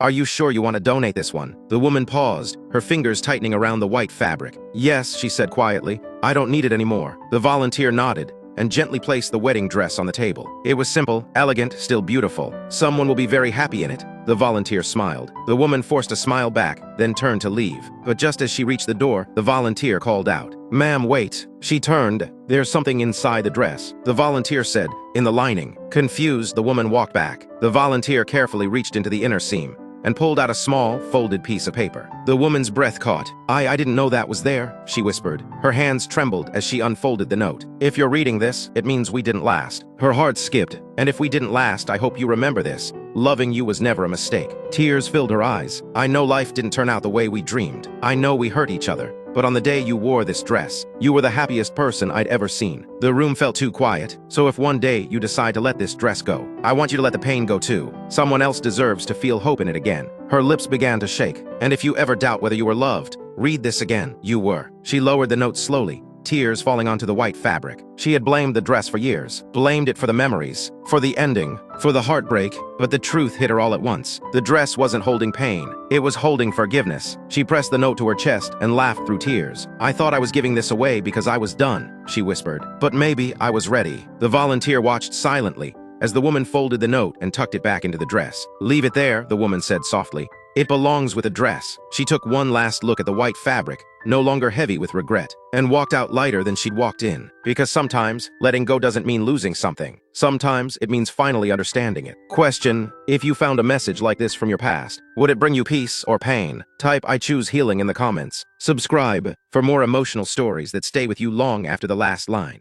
Are you sure you want to donate this one? The woman paused, her fingers tightening around the white fabric. Yes, she said quietly. I don't need it anymore. The volunteer nodded and gently placed the wedding dress on the table. It was simple, elegant, still beautiful. Someone will be very happy in it. The volunteer smiled. The woman forced a smile back, then turned to leave. But just as she reached the door, the volunteer called out, "Ma'am, wait." She turned. "There's something inside the dress," the volunteer said, "in the lining." Confused, the woman walked back. The volunteer carefully reached into the inner seam and pulled out a small, folded piece of paper. The woman's breath caught. I didn't know that was there," she whispered. Her hands trembled as she unfolded the note. "If you're reading this, it means we didn't last." Her heart skipped. "And if we didn't last, I hope you remember this. Loving you was never a mistake." Tears filled her eyes. "I know life didn't turn out the way we dreamed. I know we hurt each other. But on the day you wore this dress, you were the happiest person I'd ever seen." The room felt too quiet, so if one day you decide to let this dress go, I want you to let the pain go too. Someone else deserves to feel hope in it again. Her lips began to shake. "And if you ever doubt whether you were loved, read this again. You were." She lowered the note slowly, tears falling onto the white fabric. She had blamed the dress for years, blamed it for the memories, for the ending, for the heartbreak, but the truth hit her all at once. The dress wasn't holding pain, it was holding forgiveness. She pressed the note to her chest and laughed through tears. "I thought I was giving this away because I was done," she whispered. "But maybe I was ready." The volunteer watched silently as the woman folded the note and tucked it back into the dress. "Leave it there," the woman said softly. "It belongs with the dress." She took one last look at the white fabric, no longer heavy with regret, and walked out lighter than she'd walked in. Because sometimes, letting go doesn't mean losing something. Sometimes, it means finally understanding it. Question: if you found a message like this from your past, would it bring you peace or pain? Type "I choose healing" in the comments. Subscribe for more emotional stories that stay with you long after the last line.